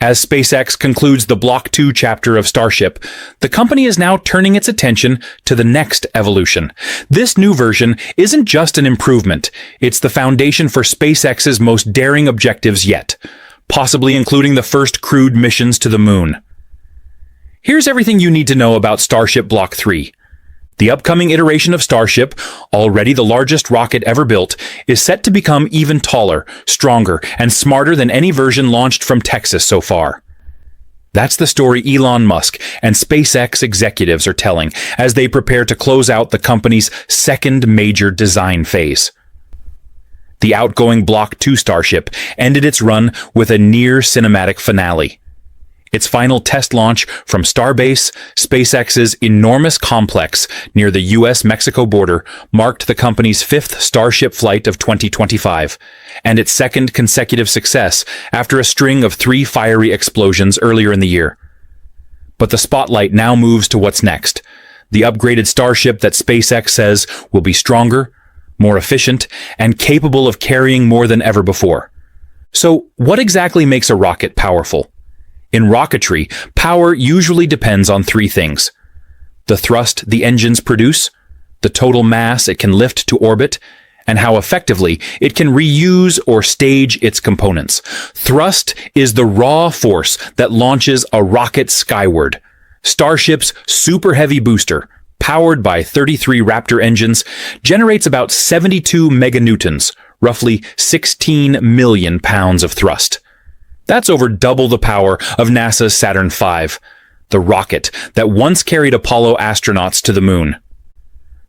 As SpaceX concludes the Block 2 chapter of Starship, the company is now turning its attention to the next evolution. This new version isn't just an improvement, it's the foundation for SpaceX's most daring objectives yet, possibly including the first crewed missions to the moon. Here's everything you need to know about Starship Block 3. The upcoming iteration of Starship, already the largest rocket ever built, is set to become even taller, stronger, and smarter than any version launched from Texas so far. That's the story Elon Musk and SpaceX executives are telling as they prepare to close out the company's second major design phase. The outgoing Block 2 Starship ended its run with a near cinematic finale. Its final test launch from Starbase, SpaceX's enormous complex near the US-Mexico border, marked the company's fifth Starship flight of 2025, and its second consecutive success after a string of 3 fiery explosions earlier in the year. But the spotlight now moves to what's next, the upgraded Starship that SpaceX says will be stronger, more efficient, and capable of carrying more than ever before. So, what exactly makes a rocket powerful? In rocketry, power usually depends on 3 things: the thrust the engines produce, the total mass it can lift to orbit, and how effectively it can reuse or stage its components. Thrust is the raw force that launches a rocket skyward. Starship's super heavy booster, powered by 33 Raptor engines, generates about 72 meganewtons, roughly 16 million pounds of thrust. That's over double the power of NASA's Saturn V, the rocket that once carried Apollo astronauts to the moon.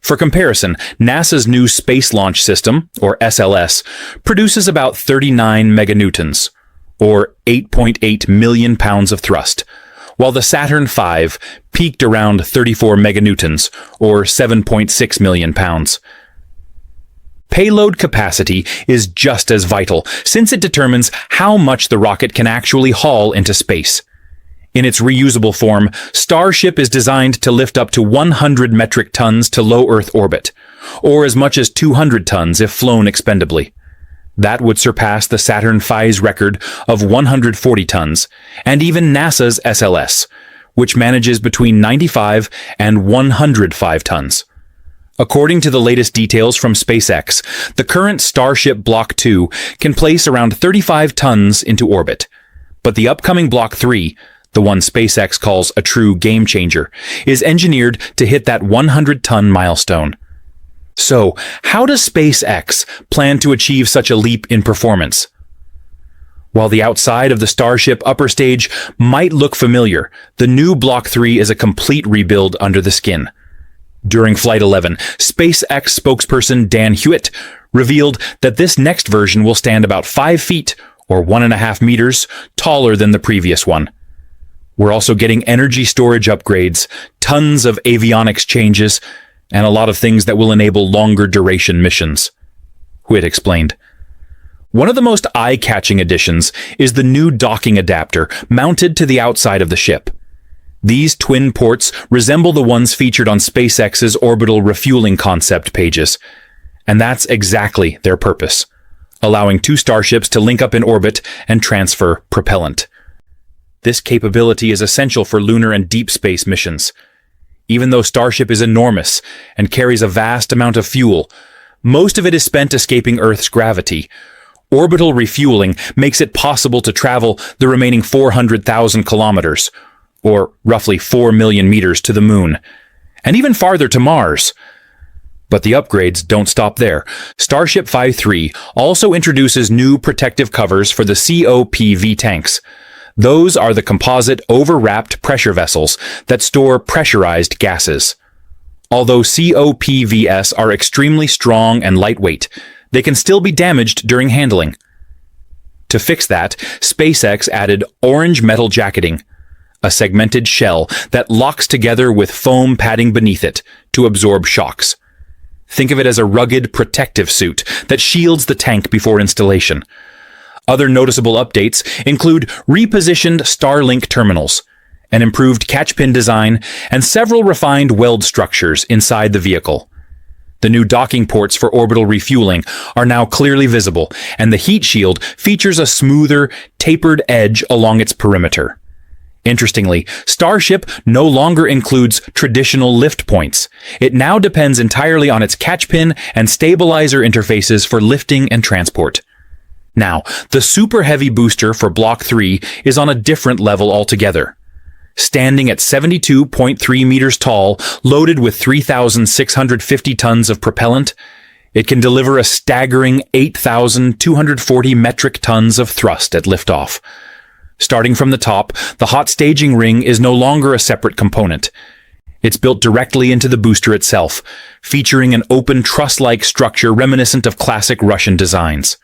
For comparison, NASA's new Space Launch System, or SLS, produces about 39 meganewtons, or 8.8 million pounds of thrust, while the Saturn V peaked around 34 meganewtons, or 7.6 million pounds. Payload capacity is just as vital, since it determines how much the rocket can actually haul into space. In its reusable form, Starship is designed to lift up to 100 metric tons to low Earth orbit, or as much as 200 tons if flown expendably. That would surpass the Saturn V's record of 140 tons, and even NASA's SLS, which manages between 95 and 105 tons. According to the latest details from SpaceX, the current Starship Block 2 can place around 35 tons into orbit. But the upcoming Block 3, the one SpaceX calls a true game changer, is engineered to hit that 100-ton milestone. So, how does SpaceX plan to achieve such a leap in performance? While the outside of the Starship upper stage might look familiar, the new Block 3 is a complete rebuild under the skin. During Flight 11, SpaceX spokesperson Dan Hewitt revealed that this next version will stand about 5 feet, or 1.5 meters, taller than the previous one. We're also getting energy storage upgrades, tons of avionics changes, and a lot of things that will enable longer duration missions, Hewitt explained. One of the most eye-catching additions is the new docking adapter mounted to the outside of the ship. These twin ports resemble the ones featured on SpaceX's orbital refueling concept pages. And that's exactly their purpose, allowing 2 starships to link up in orbit and transfer propellant. This capability is essential for lunar and deep space missions. Even though Starship is enormous and carries a vast amount of fuel, most of it is spent escaping Earth's gravity. Orbital refueling makes it possible to travel the remaining 400,000 kilometers, or roughly 4 million meters, to the moon, and even farther to Mars. But the upgrades don't stop there. Starship V3 also introduces new protective covers for the COPV tanks. Those are the composite overwrapped pressure vessels that store pressurized gases. Although COPVs are extremely strong and lightweight, they can still be damaged during handling. To fix that, SpaceX added orange metal jacketing, a segmented shell that locks together with foam padding beneath it to absorb shocks. Think of it as a rugged protective suit that shields the tank before installation. Other noticeable updates include repositioned Starlink terminals, an improved catch pin design, and several refined weld structures inside the vehicle. The new docking ports for orbital refueling are now clearly visible, and the heat shield features a smoother, tapered edge along its perimeter. Interestingly, Starship no longer includes traditional lift points. It now depends entirely on its catchpin and stabilizer interfaces for lifting and transport. Now, the Super Heavy booster for Block 3 is on a different level altogether. Standing at 72.3 meters tall, loaded with 3,650 tons of propellant, it can deliver a staggering 8,240 metric tons of thrust at liftoff. Starting from the top, the hot staging ring is no longer a separate component. It's built directly into the booster itself, featuring an open truss-like structure reminiscent of classic Russian designs.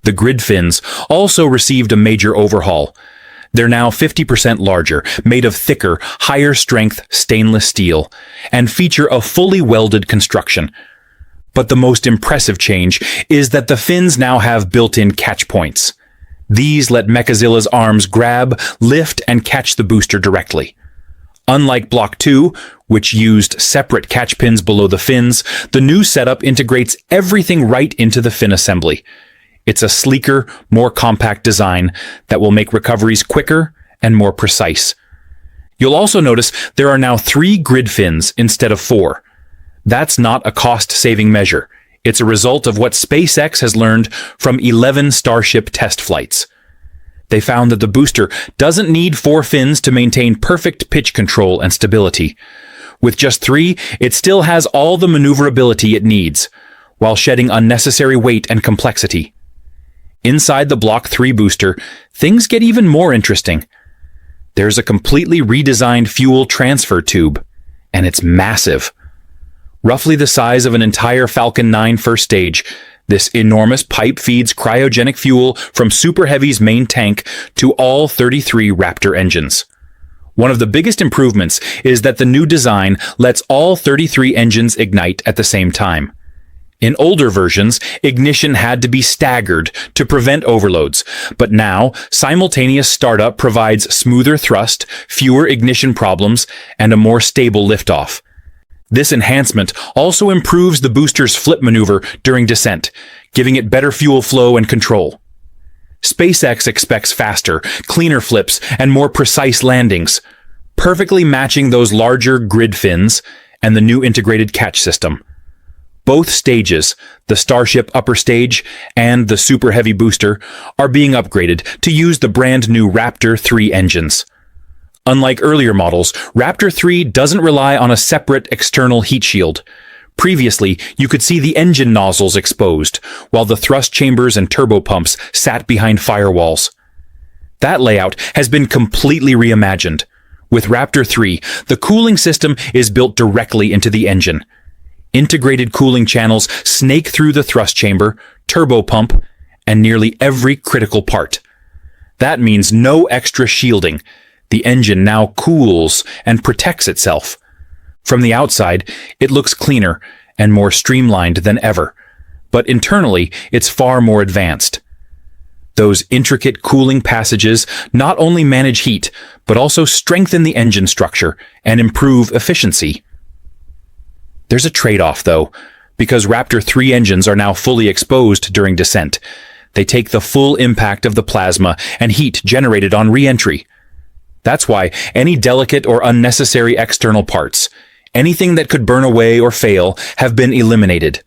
The grid fins also received a major overhaul. They're now 50% larger, made of thicker, higher-strength stainless steel, and feature a fully welded construction. But the most impressive change is that the fins now have built-in catch points. These let Mechazilla's arms grab, lift, and catch the booster directly. Unlike Block 2, which used separate catch pins below the fins, the new setup integrates everything right into the fin assembly. It's a sleeker, more compact design that will make recoveries quicker and more precise. You'll also notice there are now 3 grid fins instead of 4. That's not a cost-saving measure. It's a result of what SpaceX has learned from 11 Starship test flights. They found that the booster doesn't need 4 fins to maintain perfect pitch control and stability. With just 3, it still has all the maneuverability it needs, while shedding unnecessary weight and complexity. Inside the Block 3 booster, things get even more interesting. There's a completely redesigned fuel transfer tube, and it's massive. Roughly the size of an entire Falcon 9 first stage, this enormous pipe feeds cryogenic fuel from Super Heavy's main tank to all 33 Raptor engines. One of the biggest improvements is that the new design lets all 33 engines ignite at the same time. In older versions, ignition had to be staggered to prevent overloads, but now simultaneous startup provides smoother thrust, fewer ignition problems, and a more stable liftoff. This enhancement also improves the booster's flip maneuver during descent, giving it better fuel flow and control. SpaceX expects faster, cleaner flips and more precise landings, perfectly matching those larger grid fins and the new integrated catch system. Both stages, the Starship upper stage and the Super Heavy booster, are being upgraded to use the brand new Raptor 3 engines. Unlike earlier models, Raptor 3 doesn't rely on a separate external heat shield. Previously, you could see the engine nozzles exposed, while the thrust chambers and turbopumps sat behind firewalls. That layout has been completely reimagined. With Raptor 3, the cooling system is built directly into the engine. Integrated cooling channels snake through the thrust chamber, turbopump, and nearly every critical part. That means no extra shielding. The engine now cools and protects itself. From the outside, it looks cleaner and more streamlined than ever, but internally, it's far more advanced. Those intricate cooling passages not only manage heat, but also strengthen the engine structure and improve efficiency. There's a trade-off, though, because Raptor 3 engines are now fully exposed during descent. They take the full impact of the plasma and heat generated on re-entry. That's why any delicate or unnecessary external parts, anything that could burn away or fail, have been eliminated.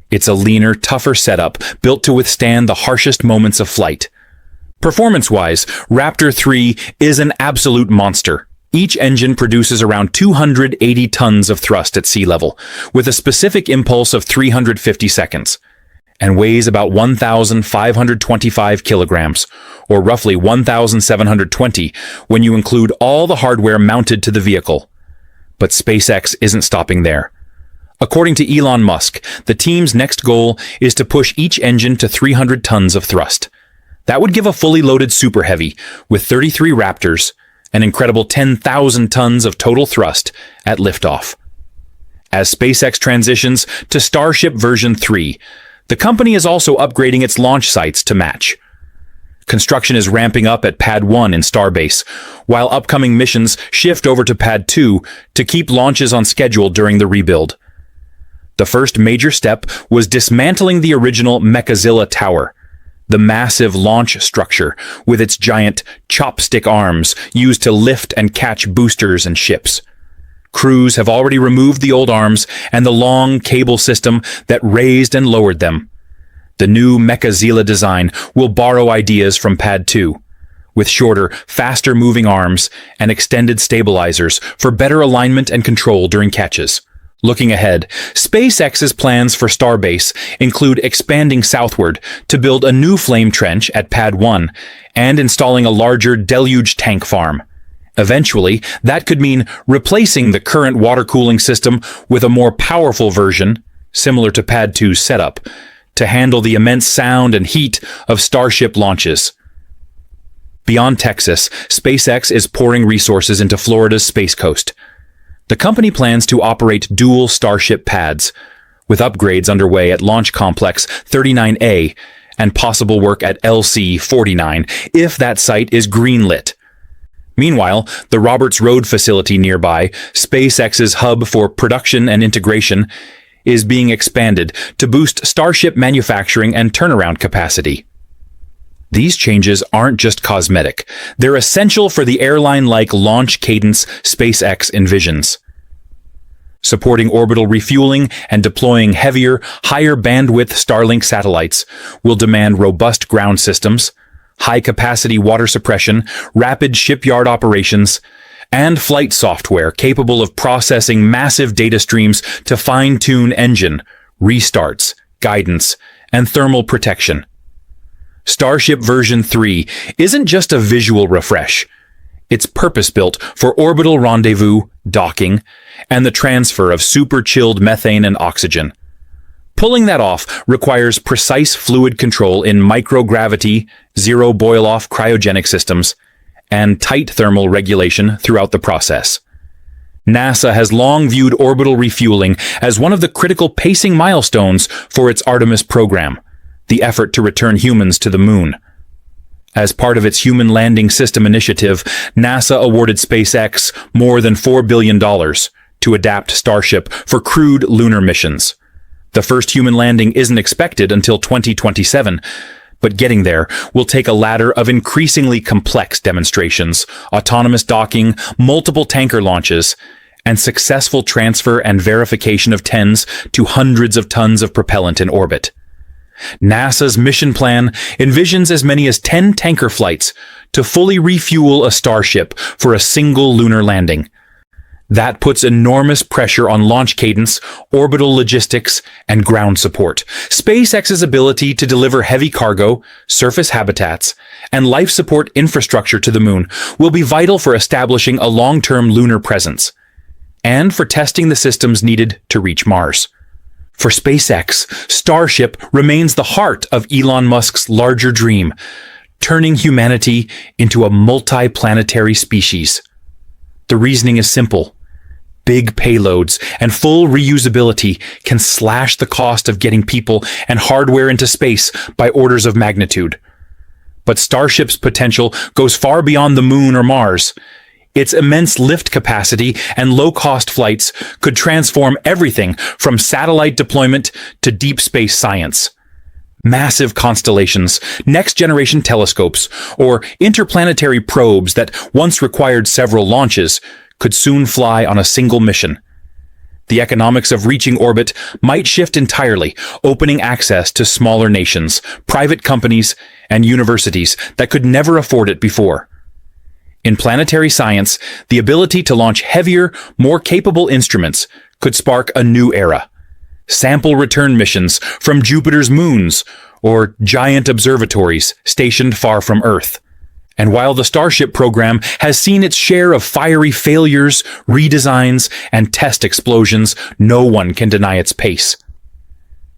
It's a leaner, tougher setup built to withstand the harshest moments of flight. Performance-wise, Raptor 3 is an absolute monster. Each engine produces around 280 tons of thrust at sea level, with a specific impulse of 350 seconds, and weighs about 1,525 kilograms, or roughly 1,720 when you include all the hardware mounted to the vehicle. But SpaceX isn't stopping there. According to Elon Musk, the team's next goal is to push each engine to 300 tons of thrust. That would give a fully loaded Super Heavy, with 33 Raptors, an incredible 10,000 tons of total thrust at liftoff. As SpaceX transitions to Starship version 3, the company is also upgrading its launch sites to match. Construction is ramping up at Pad 1 in Starbase, while upcoming missions shift over to Pad 2 to keep launches on schedule during the rebuild. The first major step was dismantling the original Mechazilla Tower, the massive launch structure with its giant chopstick arms used to lift and catch boosters and ships. Crews have already removed the old arms and the long cable system that raised and lowered them. The new Mechazilla design will borrow ideas from Pad 2, with shorter, faster-moving arms and extended stabilizers for better alignment and control during catches. Looking ahead, SpaceX's plans for Starbase include expanding southward to build a new flame trench at Pad 1 and installing a larger deluge tank farm. Eventually, that could mean replacing the current water cooling system with a more powerful version, similar to Pad 2's setup, to handle the immense sound and heat of Starship launches. Beyond Texas, SpaceX is pouring resources into Florida's Space Coast. The company plans to operate dual Starship pads, with upgrades underway at Launch Complex 39A and possible work at LC 49 if that site is greenlit. Meanwhile, the Roberts Road facility nearby, SpaceX's hub for production and integration, is being expanded to boost Starship manufacturing and turnaround capacity. These changes aren't just cosmetic. They're essential for the airline-like launch cadence SpaceX envisions. Supporting orbital refueling and deploying heavier, higher-bandwidth Starlink satellites will demand robust ground systems, high-capacity water suppression, rapid shipyard operations, and flight software capable of processing massive data streams to fine-tune engine, restarts, guidance, and thermal protection. Starship version 3 isn't just a visual refresh. It's purpose-built for orbital rendezvous, docking, and the transfer of super-chilled methane and oxygen. Pulling that off requires precise fluid control in microgravity, zero boil-off cryogenic systems, and tight thermal regulation throughout the process. NASA has long viewed orbital refueling as one of the critical pacing milestones for its Artemis program, the effort to return humans to the moon. As part of its Human Landing System initiative, NASA awarded SpaceX more than $4 billion to adapt Starship for crewed lunar missions. The first human landing isn't expected until 2027, but getting there will take a ladder of increasingly complex demonstrations, autonomous docking, multiple tanker launches, and successful transfer and verification of tens to hundreds of tons of propellant in orbit. NASA's mission plan envisions as many as 10 tanker flights to fully refuel a Starship for a single lunar landing. That puts enormous pressure on launch cadence, orbital logistics, and ground support. SpaceX's ability to deliver heavy cargo, surface habitats, and life support infrastructure to the moon will be vital for establishing a long-term lunar presence, and for testing the systems needed to reach Mars. For SpaceX, Starship remains the heart of Elon Musk's larger dream, turning humanity into a multi-planetary species. The reasoning is simple. Big payloads and full reusability can slash the cost of getting people and hardware into space by orders of magnitude. But Starship's potential goes far beyond the moon or Mars. Its immense lift capacity and low-cost flights could transform everything from satellite deployment to deep space science. Massive constellations, next-generation telescopes, or interplanetary probes that once required several launches could soon fly on a single mission. The economics of reaching orbit might shift entirely, opening access to smaller nations, private companies, and universities that could never afford it before. In planetary science, the ability to launch heavier, more capable instruments could spark a new era. Sample return missions from Jupiter's moons or giant observatories stationed far from Earth. And while the Starship program has seen its share of fiery failures, redesigns, and test explosions, no one can deny its pace.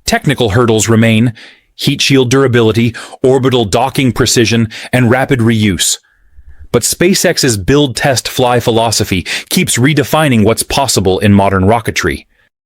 Technical hurdles remain: heat shield durability, orbital docking precision, and rapid reuse. But SpaceX's build, test, fly philosophy keeps redefining what's possible in modern rocketry.